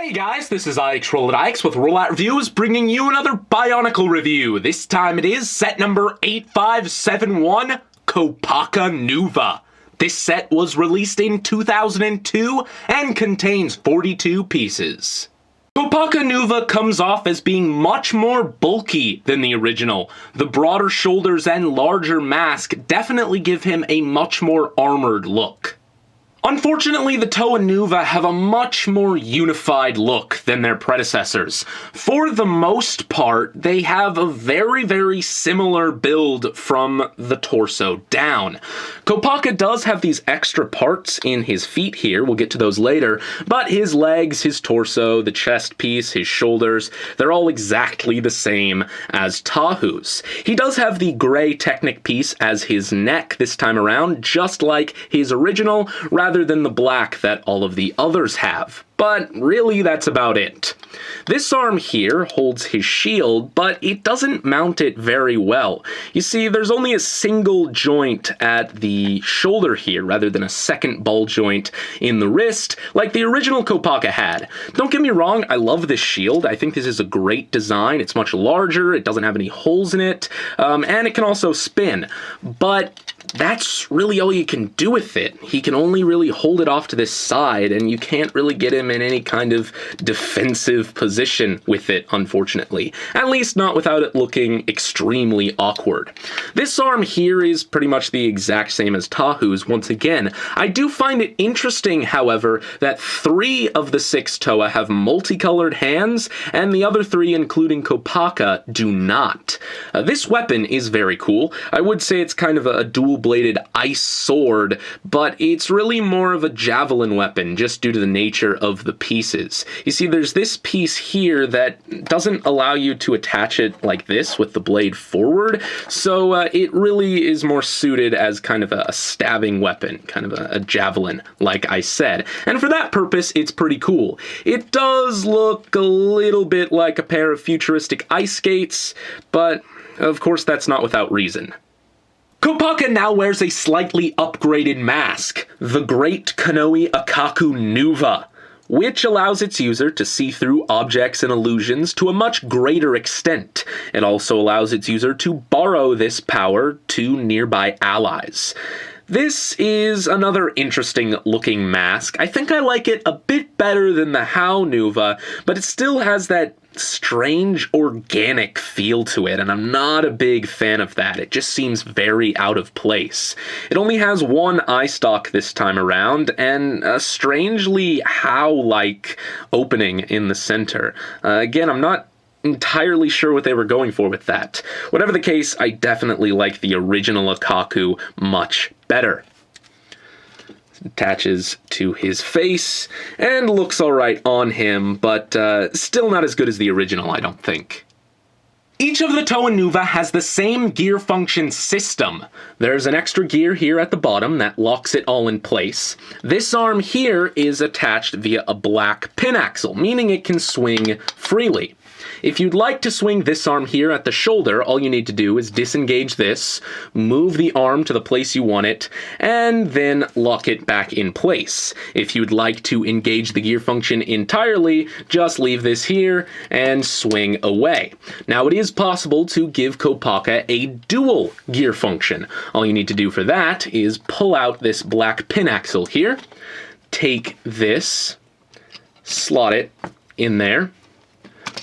Hey guys, this is Ix with RolloutReviews, bringing you another BIONICLE review. This time it is set number 8571, Kopaka Nuva. This set was released in 2002 and contains 42 pieces. Kopaka Nuva comes off as being much more bulky than the original. The broader shoulders and larger mask definitely give him a much more armored look. Unfortunately, the Toa Nuva have a much more unified look than their predecessors. For the most part, they have a very similar build from the torso down. Kopaka does have these extra parts in his feet here, we'll get to those later, but his legs, his torso, the chest piece, his shoulders, they're all exactly the same as Tahu's. He does have the gray Technic piece as his neck this time around, just like his original, rather than the black that all of the others have. But really, that's about it. This arm here holds his shield, but it doesn't mount it very well. You see, there's only a single joint at the shoulder here, rather than a second ball joint in the wrist, like the original Kopaka had. Don't get me wrong, I love this shield. I think this is a great design. It's much larger, it doesn't have any holes in it, and it can also spin. But that's really all you can do with it. He can only really hold it off to this side, and you can't really get him in any kind of defensive position with it, unfortunately. At least not without it looking extremely awkward. This arm here is pretty much the exact same as Tahu's once again. I do find it interesting, however, that 3 of the 6 Toa have multicolored hands, and the other 3, including Kopaka, do not. This weapon is very cool. I would say it's kind of a dual-bladed ice sword, but it's really more of a javelin weapon just due to the nature of the pieces. You see, there's this piece here that doesn't allow you to attach it like this with the blade forward, so it really is more suited as kind of a stabbing weapon, kind of a javelin, like I said. And for that purpose, it's pretty cool. It does look a little bit like a pair of futuristic ice skates, but of course that's not without reason. Kopaka now wears a slightly upgraded mask, the Great Konoe Akaku Nuva, which allows its user to see through objects and illusions to a much greater extent. It also allows its user to borrow this power to nearby allies. This is another interesting looking mask. I think I like it a bit better than the How Nuva, but it still has that strange organic feel to it, and I'm not a big fan of that. It just seems very out of place. It only has one eye stalk this time around, and a strangely How-like opening in the center. Again, I'm not entirely sure what they were going for with that. Whatever the case, I definitely like the original Akaku much better. Attaches to his face and looks alright on him, but still not as good as the original, I don't think. Each of the Toa Nuva has the same gear function system. There's an extra gear here at the bottom that locks it all in place. This arm here is attached via a black pin axle, meaning it can swing freely. If you'd like to swing this arm here at the shoulder, all you need to do is disengage this, move the arm to the place you want it, and then lock it back in place. If you'd like to engage the gear function entirely, just leave this here and swing away. Now, it is possible to give Kopaka a dual gear function. All you need to do for that is pull out this black pin axle here, take this, slot it in there,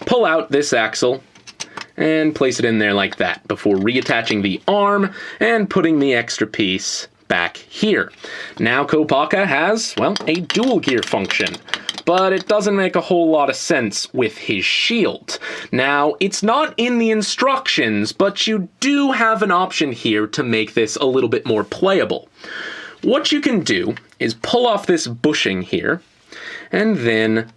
pull out this axle, and place it in there like that before reattaching the arm and putting the extra piece back here. Now Kopaka has, well, a dual gear function, but it doesn't make a whole lot of sense with his shield. Now, it's not in the instructions, but you do have an option here to make this a little bit more playable. What you can do is pull off this bushing here, and then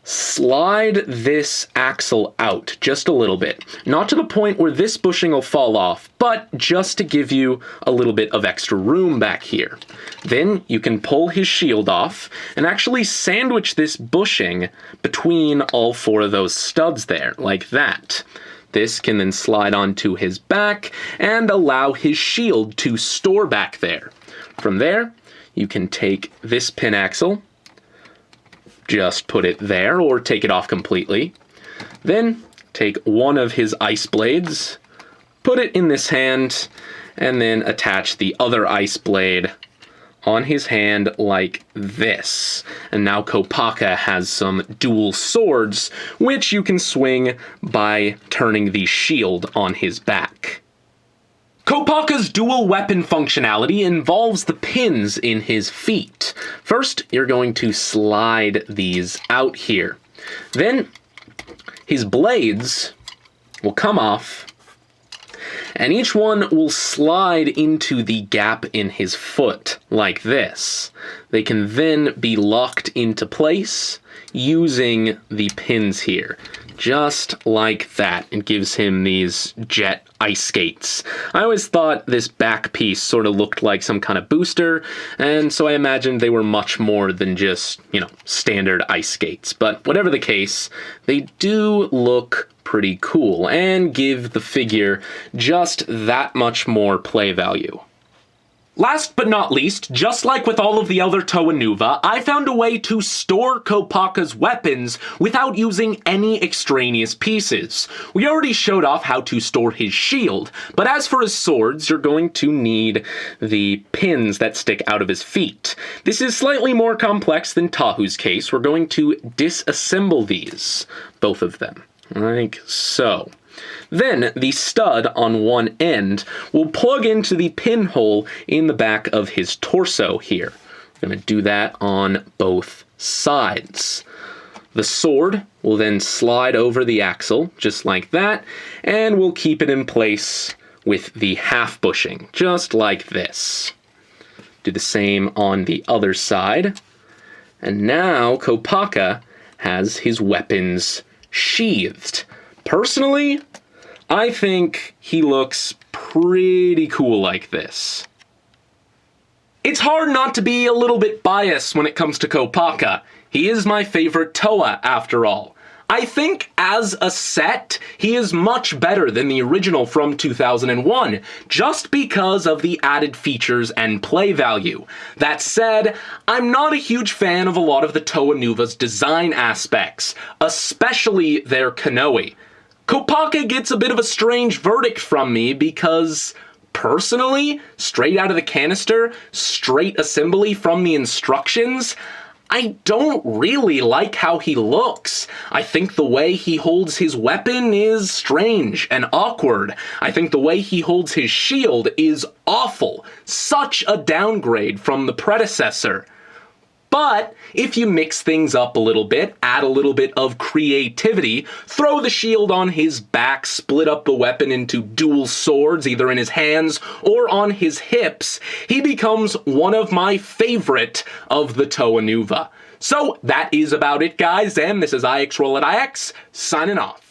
slide this axle out just a little bit. Not to the point where this bushing will fall off, but just to give you a little bit of extra room back here. Then you can pull his shield off and actually sandwich this bushing between all 4 of those studs there, like that. This can then slide onto his back and allow his shield to store back there. From there, you can take this pin axle, just put it there or take it off completely. Then take one of his ice blades, put it in this hand, and then attach the other ice blade on his hand like this. And now Kopaka has some dual swords, which you can swing by turning the shield on his back. Kopaka's dual weapon functionality involves the pins in his feet. First, you're going to slide these out here. Then, his blades will come off, and each one will slide into the gap in his foot, like this. They can then be locked into place using the pins here. Just like that. It gives him these jet ice skates. I always thought this back piece sort of looked like some kind of booster, and so I imagined they were much more than just, standard ice skates. But whatever the case, they do look pretty cool and give the figure just that much more play value. Last but not least, just like with all of the other Toa Nuva, I found a way to store Kopaka's weapons without using any extraneous pieces. We already showed off how to store his shield, but as for his swords, you're going to need the pins that stick out of his feet. This is slightly more complex than Tahu's case. We're going to disassemble these, both of them, like so. Then, the stud on one end will plug into the pinhole in the back of his torso here. I'm going to do that on both sides. The sword will then slide over the axle, just like that, and we'll keep it in place with the half bushing, just like this. Do the same on the other side. And now, Kopaka has his weapons sheathed. Personally, I think he looks pretty cool like this. It's hard not to be a little bit biased when it comes to Kopaka. He is my favorite Toa, after all. I think, as a set, he is much better than the original from 2001, just because of the added features and play value. That said, I'm not a huge fan of a lot of the Toa Nuva's design aspects, especially their Kanoe. Kopaka gets a bit of a strange verdict from me because, personally, straight out of the canister, straight assembly from the instructions, I don't really like how he looks. I think the way he holds his weapon is strange and awkward. I think the way he holds his shield is awful. Such a downgrade from the predecessor. But if you mix things up a little bit, add a little bit of creativity, throw the shield on his back, split up the weapon into dual swords, either in his hands or on his hips, he becomes one of my favorite of the Toa Nuva. So that is about it, guys, and this is IX Roll at IX, signing off.